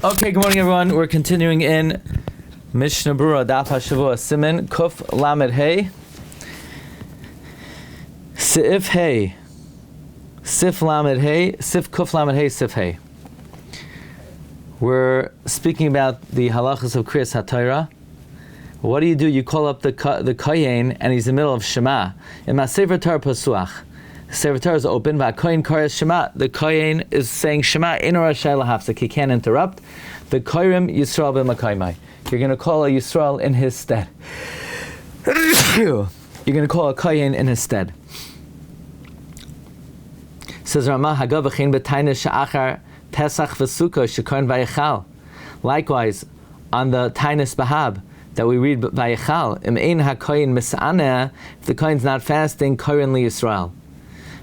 Okay, good morning, everyone. We're continuing in Mishnah Berura, Daf HaShavua, Siman, Kuf Lamed Hey, Seif Hey, Sif Lamed Hey, Sif Kuf Lamed Hey, Sif Hey. We're speaking about the halachas of Kriyas HaTorah. What do? You call up the Kohein, and he's in the middle of Shema. In my Sefer Torah Pasuach, the Sefer Torah is open, but Kohein Kares Shema. The Kohein is saying Shema in or Rashai Lahafzik. He can't interrupt. The Koirim Yisrael b'Makaymai. You're going to call a Yisrael in his stead. You're going to call a Kohen in his stead. Says Ramah Hagav v'chein b'tainis she'achar Pesach v'Sukkah shekohen v'yechal. Likewise, on the Tainis Bahab that we read v'yechal, im ein hakohen mis'aneh, if the Kohen's not fasting, Kohen li Yisrael.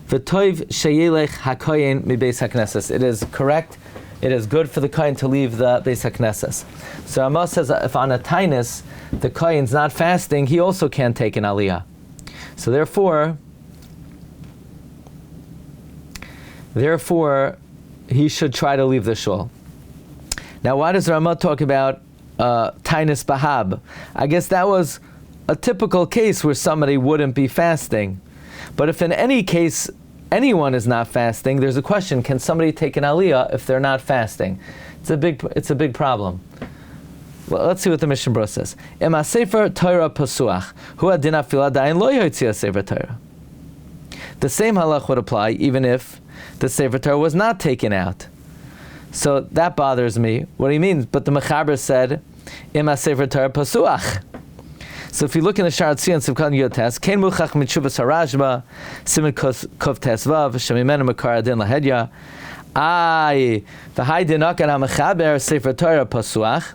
V'toiv sheyelech hakohen mibeis haknesses. It is correct. It is good for the Kohen to leave the Beis HaKnesses. So Ramah says if on a Tainis the Kohen's not fasting, he also can't take an Aliya. So therefore, he should try to leave the shul. Now, why does Ramah talk about Tainis Bahab? I guess that was a typical case where somebody wouldn't be fasting. But if in any case anyone is not fasting, there's a question: can somebody take an Aliya if they're not fasting? It's a big problem. Well, let's see what the Mishnah Berura says. Ema Sefer Torah Pasuach Hu Adina Fila Dain Lo Yotzia Sefer Torah. The same halach would apply even if the Sefer Torah was not taken out. So that bothers me. What do you mean? But the Mechaber said Ema Sefer Torah Pasuach. So if you look in the Shar Tzion Sivkan Yotes, Kein Muchach Mitshuvas Harajba, Siman Kov Tesvav, Shemimenu Makar Adin Lahedya, the Hai Dinakan HaMechaber Sefer Torah Pasuach,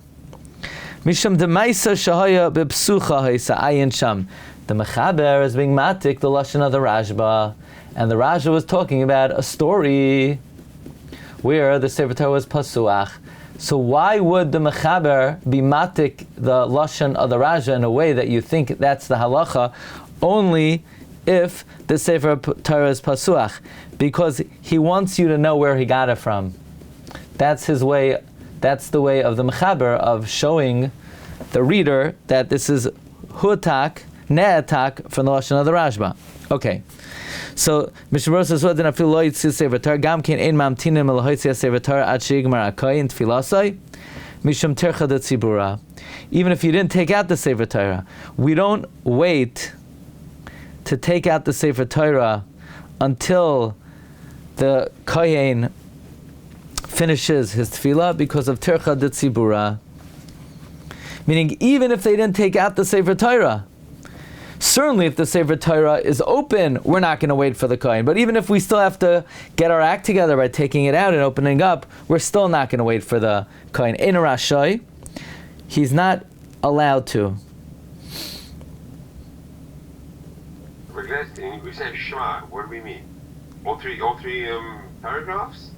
Misham Demaisa Shahaya Bepsucha Haisa Ayin Sham. The Mechaber is being matik the Lashon of the Rajba, and the Rajba was talking about a story where the Sefer Torah was Pasuach. So why would the Mechaber be matik the Lashon of the Raja in a way that you think that's the halacha, only if the Sefer Torah is Pasuach? Because he wants you to know where he got it from. That's his way. That's the way of the Mechaber of showing the reader that this is hutak, ne'atak from the Lashon of the Rajba. Okay. So Mishnah Berura says, "What did I feel lo yitzil Sefer Torah? Gam ken ein mamtinim el hoitzias Sefer Torah ad sheigmar hakohen tfilasai mishum tercha detzibura." Even if you didn't take out the Sefer Torah, we don't wait to take out the Sefer Torah until the Kohen finishes his tefillah because of tercha detzibura. Meaning, even if they didn't take out the Sefer Torah. Certainly if the Sefer Torah is open, we're not going to wait for the Kohen. But even if we still have to get our act together by taking it out and opening up, we're still not going to wait for the Kohen. In Rashai, he's not allowed to. Rabbi Glatstein, we say Shema, what do we mean? All three paragraphs?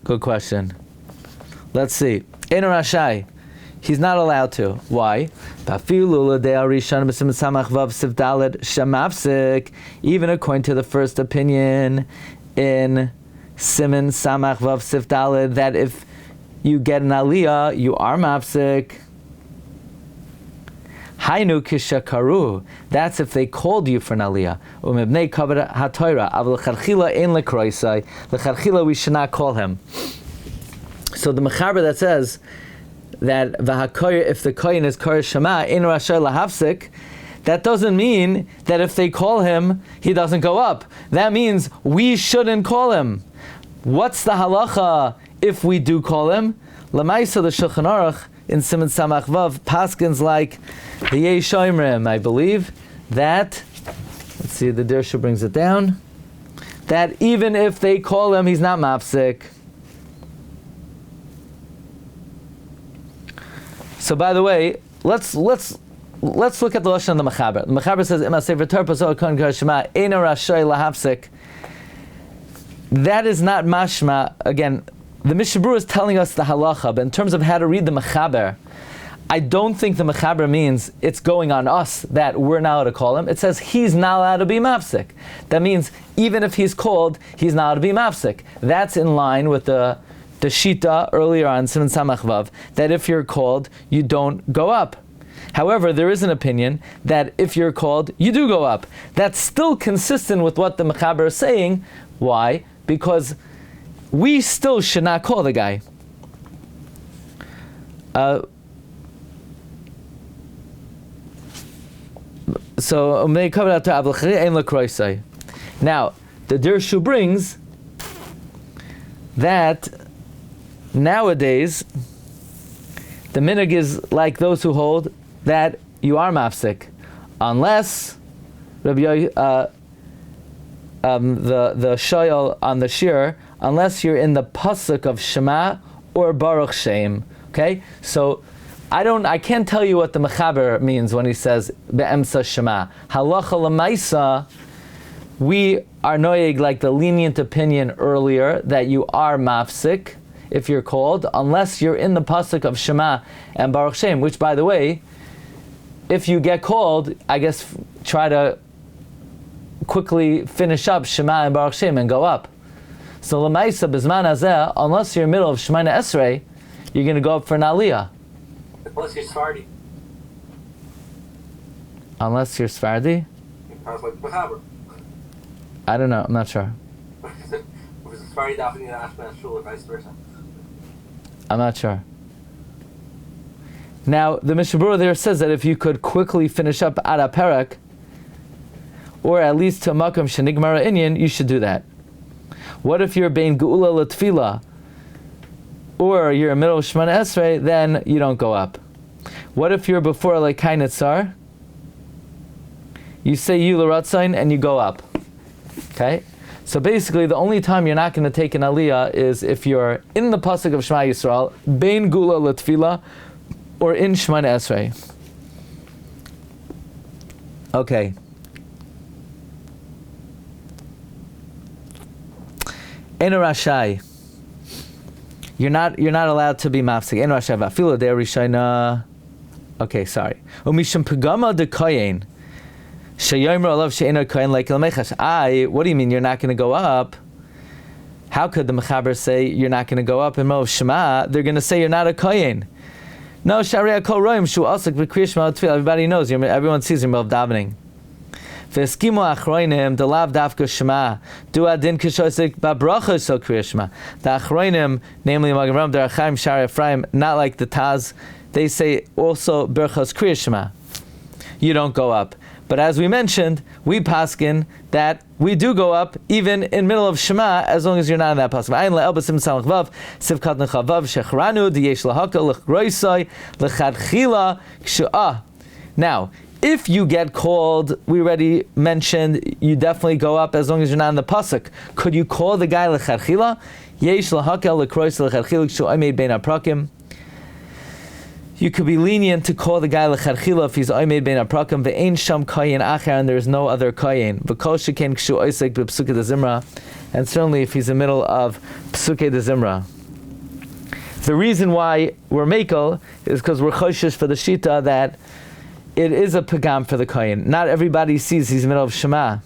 Good question. Let's see. In Rashai, he's not allowed to. Why? Even according to the first opinion in Siman Samach Vav Sif Daled, that if you get an Aliya, you are mafsik. Hainu kishakaru. That's if they called you for an Aliya. Umibnei kavod haTorah. Avol lecharchila ein lekroisai. Lecharchila we should not call him. So the Mechaber that says that if the Kohen is Kor Shema in Rashai Lahafsik, that doesn't mean that if they call him, he doesn't go up. That means we shouldn't call him. What's the halacha if we do call him? Lamaisa the Shulchan Aruch in Siman Samach Vav paskins like the Yesh Oimrim, I believe, that, let's see, the Dirsha brings it down, that even if they call him, he's not mafsik. So, by the way, let's look at the Lashon of the Mechaber. The Mechaber says, "Ima Sefer Torah Pasuach Kohen Kar Shema Eino Rashai Lahafsik." That is not mashma. Again, the Mishnah Berura is telling us the halacha, but in terms of how to read the Mechaber, I don't think the mechaber means it's going on us that we're not allowed to call him. It says he's not allowed to be mafsik. That means even if he's called, he's not allowed to be mafsik. That's in line with the shita earlier on Siman Samach Vav, that if you're called, you don't go up. However, there is an opinion that if you're called, you do go up. That's still consistent with what the mechaber is saying. Why? Because we still should not call the guy. So now, the Dirshu brings that nowadays the minhag is like those who hold that you are mafsik, unless the shayal on the shiur, unless you're in the pasuk of Shema or Baruch Shem. Okay, so I can't tell you what the mechaber means when he says be'emsa Shema. Halacha l'maisa, we are noyeg like the lenient opinion earlier that you are mafsik if you're called, unless you're in the pasuk of Shema and Baruch Shem. Which, by the way, if you get called, I guess try to quickly finish up Shema and Baruch Shem and go up. So l'maisa b'zman hazeh, unless you're in the middle of Shemona Esrei, you're going to go up for an Aliya. Unless you're Sephardi. Unless you're Sephardi? I was like Mechaber. I don't know, I'm not sure. If it's a Sephardi davening in Ashman Shul or vice versa. I'm not sure. Now, the Mishnah Berura there says that if you could quickly finish up Ada Perak, or at least to Makam Shenigmara Inyan, you should do that. What if you're Bein Geula L'Tfila, or you're in the middle of Shemona Esrei, then you don't go up. What if you're before like Kainitzar? You say Yu L'Ratzain and you go up. Okay? So basically, the only time you're not going to take an Aliya is if you're in the pasuk of Shema Yisrael, Bein Gula L'Tfila, or in Shemona Esrei. Okay. Eno Rashai. You're not allowed to be mafsik. Eno Rashai v'afilo de Rishayna. Okay, sorry. Umishum pagama de Kohein. Sheyomer alav she'eno Kohein like l'mechash. What do you mean you're not going to go up? How could the mechaber say you're not going to go up in Mo Shema? They're going to say you're not a Kohein. No, Sharia Kol Roim Shu Asik B'Kriya Shema Tefillah. Everybody knows. Everyone sees you're in Davening. V'eskimu achroinim the lav dafka Shema du adin kishosik b'bracha so Kriya Shema. The achroinim, namely Magen Avraham, the Achaim, Shari Ephraim, not like the Taz, they say also Berchas Kriya Shema. You don't go up. But as we mentioned, we paskin that we do go up even in middle of Shema as long as you're not in that pasuk. Ayin le'el b'sim salach vav sivkat nechavav shechranu diyesh lahaka l'chroisai l'chadchila kshu'ah. Now, if you get called, we already mentioned, you definitely go up as long as you're not in the pasuk. Could you call the guy l'chadchila? Yesh lahaka l'chroisai l'chadchila kshu'ah made bein aprakim. You could be lenient to call the guy l'chadchila if he's oimed bein aprakim ve'ein sham koyin acher and there is no other koyin v'kol sheken kshu oisek b'psukei de zimra, and certainly if he's in the middle of psukei de zimra. The reason why we're mekel is because we're choshesh for the shita that it is a pagam for the koyin. Not everybody sees he's in the middle of Shema.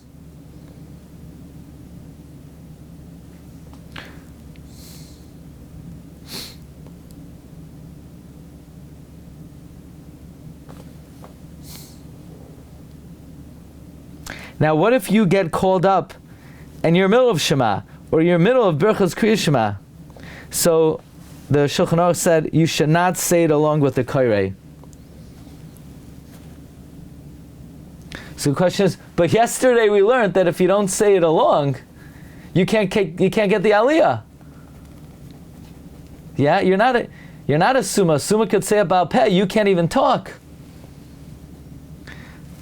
Now, what if you get called up and you're in the middle of Shema, or you're in the middle of Berchas Kriya Shema? So, the Shulchan Aruch said you should not say it along with the Koirei. So the question is, but yesterday we learned that if you don't say it along, you can't get the Aliya. Yeah, you're not a Summa. Summa could say about Peh, you can't even talk.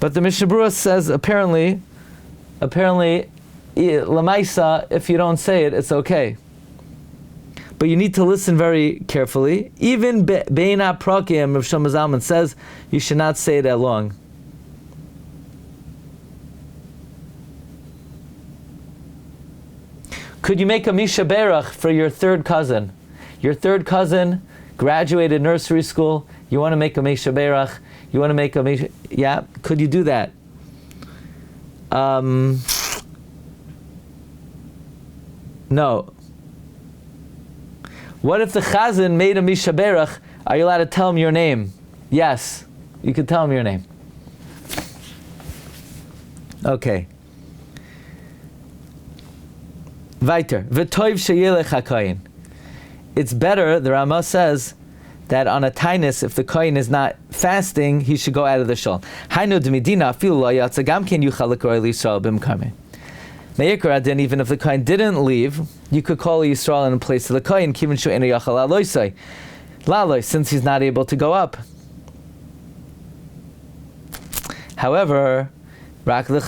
But the Mishnah Berura says apparently, Lamaisa, if you don't say it, it's okay. But you need to listen very carefully. Even Bein HaPrakim, Rav Shlomo Zalman says you should not say it that long. Could you make a Misha Berach for your third cousin? Your third cousin graduated nursery school, You want to make a Meisha Berach. You want to make a Meisha... Yeah, could you do that? No. What if the Chazan made a Meisha Berach? Are you allowed to tell him your name? Yes. You can tell him your name. Okay. Weiter. V'toiv sheyelech hakohen. It's better, the Ramah says, that on a tainus, if the kohen is not fasting, he should go out of the shul. Hainu d'midina afilu lo yatsa gam ken yuchal l'korei l'Yisrael b'mkarmeh. Me'ikra then, even if the kohen didn't leave, you could call Yisrael in place of the kohen, kivin shu enu yachal aloisai. Laloi, since he's not able to go up. However, however,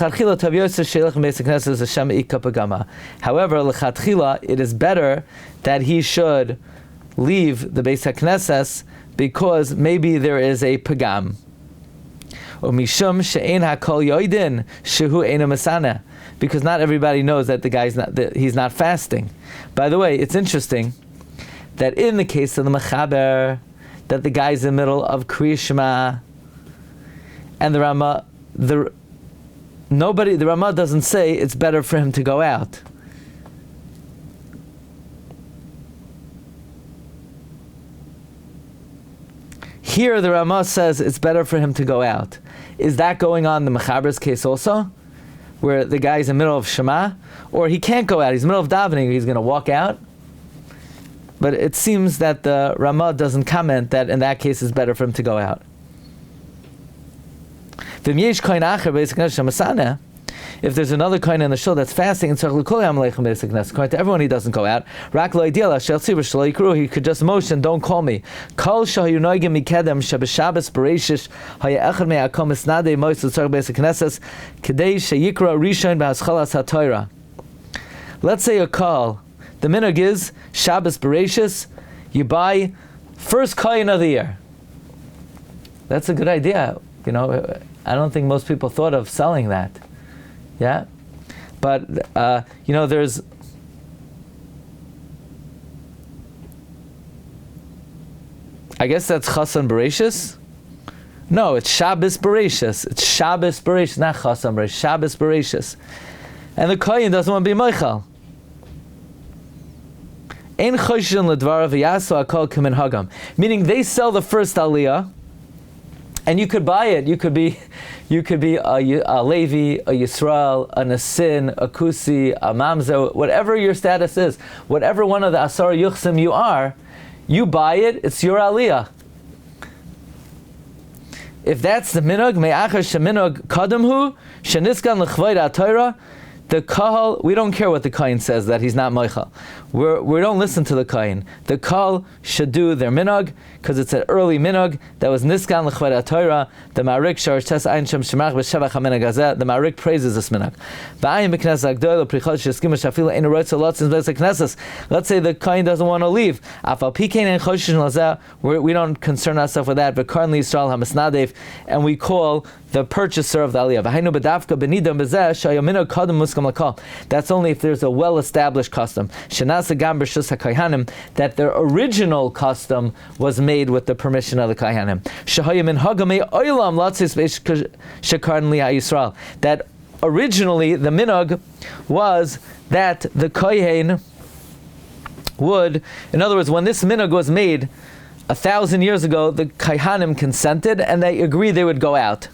lechatchila, it is better that he should leave the Beis HaKnesses because maybe there is a pagam. Because not everybody knows that the guy's not, that he's not fasting. By the way, it's interesting that in the case of the Mechaber, that the guy's in the middle of Kriya Shema, and the Ramah, the Ramah doesn't say it's better for him to go out. Here the Ramah says it's better for him to go out. Is that going on in the Mechaber's case also? Where the guy's in the middle of Shema? Or he can't go out, he's in the middle of davening, he's going to walk out? But it seems that the Ramah doesn't comment that in that case it's better for him to go out. If there's another kohen in the shul that's fasting, according to everyone, he doesn't go out. He could just motion, don't call me. Let's say a call. The minhag is Shabbos Bereshis, you buy first kohen of the year. That's a good idea. You know, I don't think most people thought of selling that. Yeah? But, you know, there's... I guess that's Chasan Bereshis? No, it's Shabbos Bereshis. It's Shabbos Bereshis, not Chasan Bereshis. Shabbos Bereshis. And the kohen doesn't want to be Meichal. Ein choshen ledvarav v'yasu hakol k'minhagam. Meaning they sell the first Aliya, and you could buy it. You could be a Levi, a Yisrael, a Nasin, a Kusi, a Mamza, whatever your status is, whatever one of the Asar Yuchsim you are, you buy it, it's your Aliyah. If that's the minhag, me'achar sheminhag kadamhu, sheniskan l'chvayt ha'Torah, the kahal, we don't care what the kohen says, that he's not moichal. We don't listen to the kohen. The kahal should do their minhag, because it's an early minhag that was niskan l'chvayt ha'Torah. The Marik sharish tes ein shem shemach b'shevach ha'minhag hazeh. The Marik praises this minhag. V'ayin b'knesses ha'gdolah prichot sheskim shafila ein roitz lotzin b'es ha'knesses. Let's say the kohen doesn't want to leave. Afal pikein ein choshen lazeh. We don't concern ourselves with that. But currently Yisrael ha'misnadev, and we call the purchaser of the Aliyah. V'hainu b'davka b'nidam b'zeh shayaminhag kadam muskam l'kol. That's only if there's a well-established custom. Shenasa gam b'shus ha'kohanim, that their original custom was made with the permission of the kohanim. Shehayamin hagamei oilam latzis shekarn li ha'Yisrael. That originally the minhag was that the kohen would, in other words, when this minhag was made 1,000 years ago, the kohanim consented and they agreed they would go out.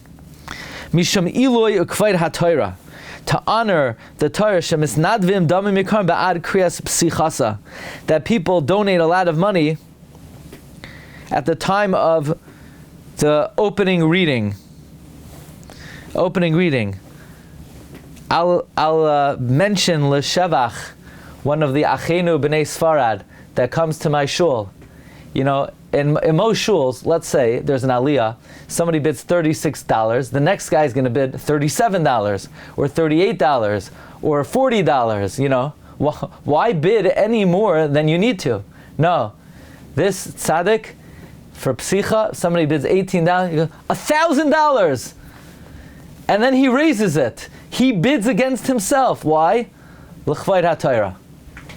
Misham iloy ukvayt ha'Torah, to honor the Torah, shemisnadvim damim yikar ba'ad kriyas psichasa, that people donate a lot of money at the time of the opening reading. I'll mention l'shevach, one of the Achenu b'nei Sfarad that comes to my shul. You know, in most shuls, let's say there's an Aliya, somebody bids $36, the next guy's going to bid $37 or $38 or $40, you know. Why bid any more than you need to? No. This tzaddik, for psicha, somebody bids $18, you go, $1,000! And then he raises it. He bids against himself. Why? L'chvayt ha'Torah.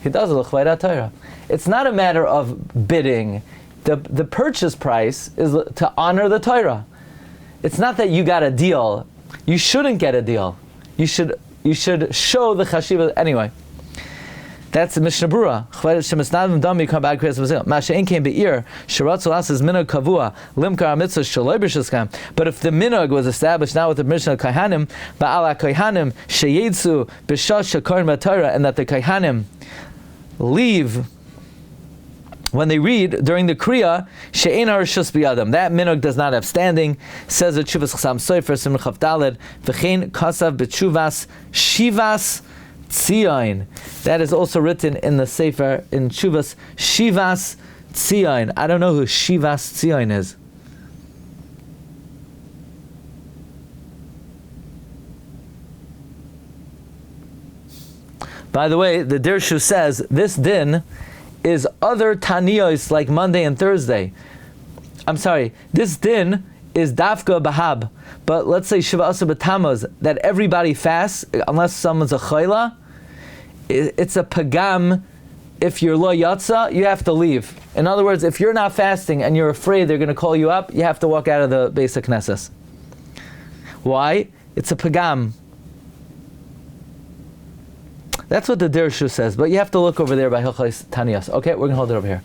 He does l'chvayt ha'Torah. It's not a matter of bidding. The purchase price is to honor the Torah. It's not that you got a deal. You shouldn't get a deal. You should show the chashiva anyway. That's the Mishnah Berura. But if the minhag was established now with the Mishnah Kohanim, and that the Kohanim leave when they read during the Kriya, she'ein harishus biyadam. That minhag does not have standing. Says the Tshuvas Chasam Seif Simon Chav Daled v'chein kasav b'tshuvas shivas tzion. That is also written in the Sefer in Tshuvas Shivas Tzion. I don't know who Shivas Tzion is. By the way, the Dirshu says this din is other taniyos like Monday and Thursday. I'm sorry, this din is dafka bahab. But let's say Shiva Asa B'Tamuz, that everybody fasts, unless someone's a chayla, it's a pagam. If you're lo yatsa, you have to leave. In other words, if you're not fasting and you're afraid they're going to call you up, you have to walk out of the basic knesses. Why? It's a pagam. That's what the Dirshu says, but you have to look over there by Hilchos Taniyos. Okay, we're going to hold it over here.